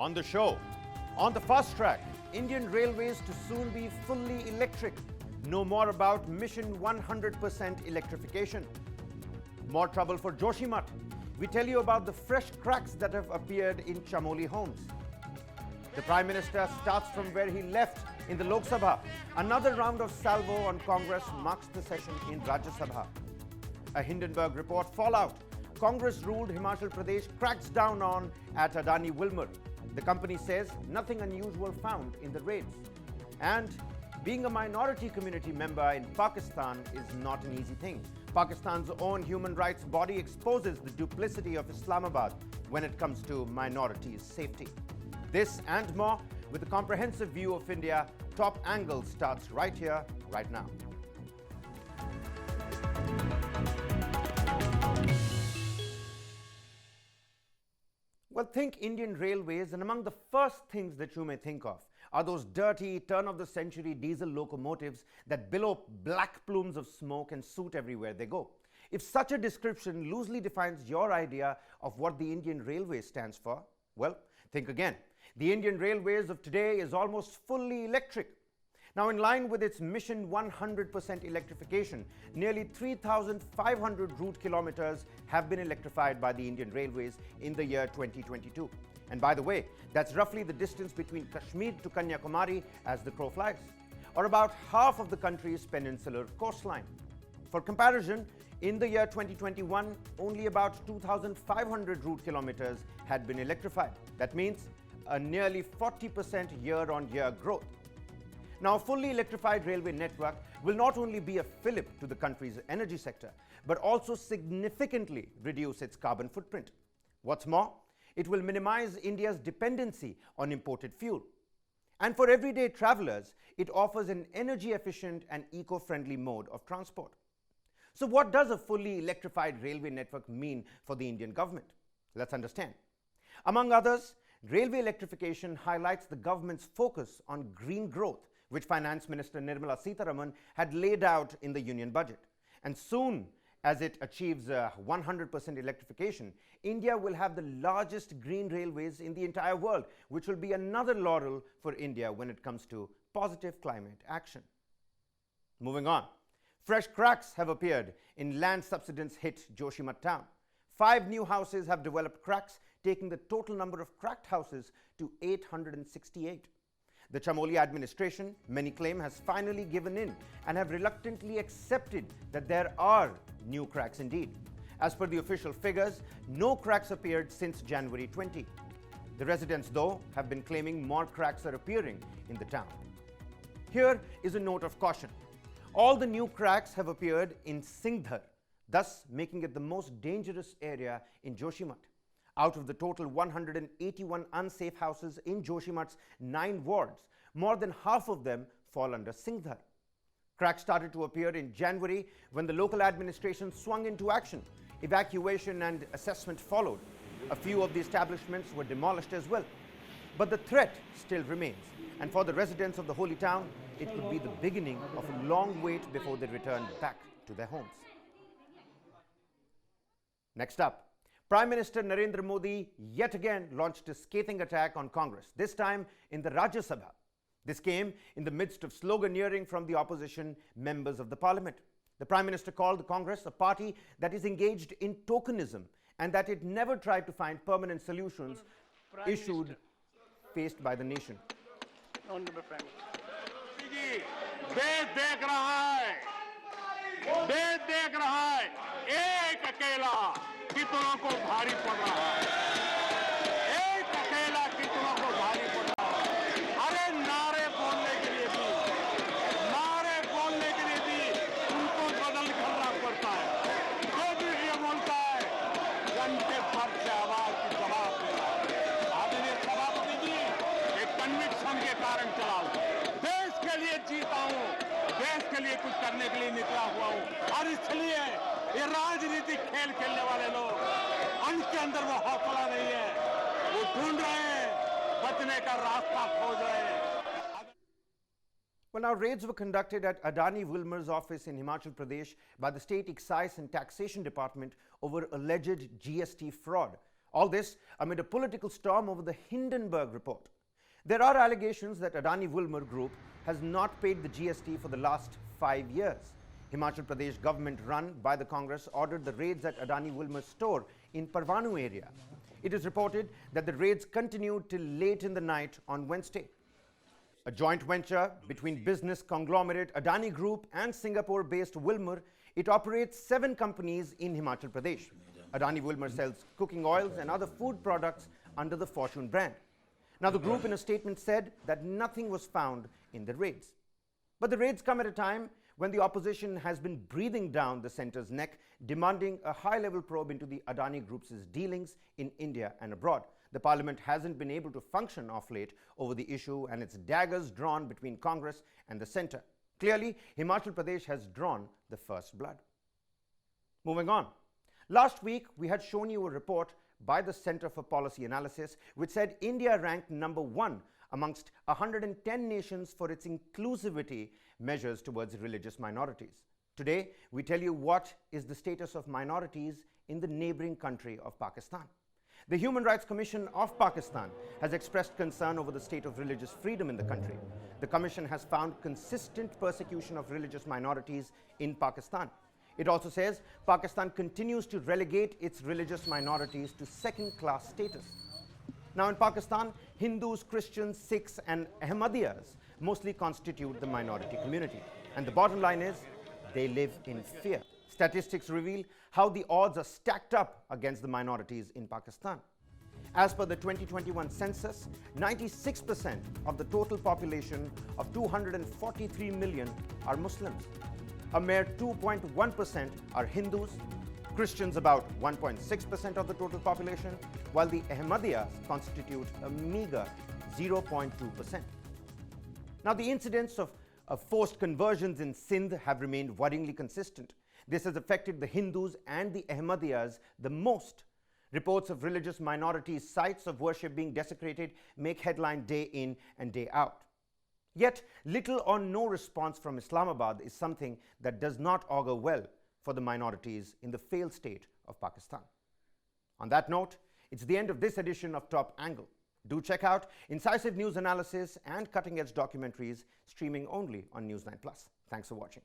On the show, on the fast track, Indian Railways to soon be fully electric. Know more about Mission 100% electrification. More trouble for Joshimath. We tell you about the fresh cracks that have appeared in Chamoli homes. The Prime Minister starts from where he left in the Lok Sabha. Another round of salvo on Congress marks the session in Rajya Sabha. A Hindenburg report fallout. Congress-ruled Himachal Pradesh cracks down on at Adani Wilmar. The company says nothing unusual found in the raids. And being a minority community member in Pakistan is not an easy thing. Pakistan's own human rights body exposes the duplicity of Islamabad when it comes to minorities' safety. This and more with a comprehensive view of India. Top Angle starts right here, right now. Well, think Indian Railways, and among the first things that you may think of are those dirty, turn-of-the-century diesel locomotives that billow black plumes of smoke and soot everywhere they go. If such a description loosely defines your idea of what the Indian Railways stands for, well, think again. The Indian Railways of today is almost fully electric. Now, in line with its Mission 100% electrification, nearly 3,500 route kilometers have been electrified by the Indian Railways in the year 2022. And by the way, that's roughly the distance between Kashmir to Kanyakumari as the crow flies, or about half of the country's peninsular coastline. For comparison, in the year 2021, only about 2,500 route kilometers had been electrified. That means a nearly 40% year-on-year growth. Now, a fully electrified railway network will not only be a fillip to the country's energy sector, but also significantly reduce its carbon footprint. What's more, it will minimize India's dependency on imported fuel. And for everyday travelers, it offers an energy-efficient and eco-friendly mode of transport. So what does a fully electrified railway network mean for the Indian government? Let's understand. Among others, railway electrification highlights the government's focus on green growth, which Finance Minister Nirmala Sitharaman had laid out in the union budget. And soon as it achieves 100% electrification, India will have the largest green railways in the entire world, which will be another laurel for India when it comes to positive climate action. Moving on, fresh cracks have appeared in land subsidence hit Joshimath town. 5 new houses have developed cracks, taking the total number of cracked houses to 868. The Chamoli administration, many claim, has finally given in and have reluctantly accepted that there are new cracks indeed. As per the official figures, no cracks appeared since January 20. The residents, though, have been claiming more cracks are appearing in the town. Here is a note of caution. All the new cracks have appeared in Singhdar, thus making it the most dangerous area in Joshimath. Out of the total 181 unsafe houses in Joshimath's 9 wards, more than half of them fall under Singhdar. Cracks started to appear in January when the local administration swung into action. Evacuation and assessment followed. A few of the establishments were demolished as well. But the threat still remains. And for the residents of the holy town, it could be the beginning of a long wait before they return back to their homes. Next up, Prime Minister Narendra Modi yet again launched a scathing attack on Congress, this time in the Rajya Sabha. This came in the midst of sloganeering from the opposition members of the parliament. The Prime Minister called the Congress a party that is engaged in tokenism and that it never tried to find permanent solutions issued faced by the nation. Honorable Prime Minister. देश देख रहा है एक अकेला कितनों को भारी पड़ रहा है एक अकेला कितनों को भारी पड़ रहा है अरे नारे बोलने के लिए भी उनको बदल करना पड़ता है जो भी ये बोलता है घंटे भर से आवाज की जवाब देना आदरणीय सभापति जी एक कन्विक्शन के कारण चला देश के लिए जीता हूँ देश के लिए कुछ करने के लिए निकला हुआ हूँ और इसलिए ये राजनीतिक खेल खेलने वाले लोग उनके अंदर वो हौसला नहीं है वो ढूंढ रहे हैं बचने का रास्ता खोज रहे हैं. Well, now raids were conducted at Adani Wilmar's office in Himachal Pradesh by the State Excise and Taxation Department over alleged GST fraud. All this amid a political storm over the Hindenburg report. There are allegations that Adani Wilmar Group has not paid the GST for the last 5 years. Himachal Pradesh government run by the Congress ordered the raids at Adani Wilmar's store in Parvanu area. It is reported that the raids continued till late in the night on Wednesday. A joint venture between business conglomerate Adani Group and Singapore-based Wilmar, it operates 7 companies in Himachal Pradesh. Adani Wilmar sells cooking oils and other food products under the Fortune brand. Now, the group in a statement said that nothing was found in the raids. But the raids come at a time when the opposition has been breathing down the centre's neck, demanding a high-level probe into the Adani Group's dealings in India and abroad. The parliament hasn't been able to function of late over the issue, and its daggers drawn between Congress and the centre. Clearly, Himachal Pradesh has drawn the first blood. Moving on. Last week, we had shown you a report by the Centre for Policy Analysis, which said India ranked number 1 amongst 110 nations for its inclusivity measures towards religious minorities. Today, we tell you what is the status of minorities in the neighboring country of Pakistan. The Human Rights Commission of Pakistan has expressed concern over the state of religious freedom in the country. The Commission has found consistent persecution of religious minorities in Pakistan. It also says Pakistan continues to relegate its religious minorities to second-class status. Now, in Pakistan, Hindus, Christians, Sikhs, and Ahmadiyas mostly constitute the minority community. And the bottom line is, they live in fear. Statistics reveal how the odds are stacked up against the minorities in Pakistan. As per the 2021 census, 96% of the total population of 243 million are Muslims. A mere 2.1% are Hindus, Christians about 1.6% of the total population, while the Ahmadiyas constitute a meager 0.2%. Now, the incidents of forced conversions in Sindh have remained worryingly consistent. This has affected the Hindus and the Ahmadiyas the most. Reports of religious minority sites of worship being desecrated make headline day in and day out. Yet, little or no response from Islamabad is something that does not augur well for the minorities in the failed state of Pakistan. On that note, it's the end of this edition of Top Angle. Do check out incisive news analysis and cutting-edge documentaries streaming only on News 9 Plus. Thanks for watching.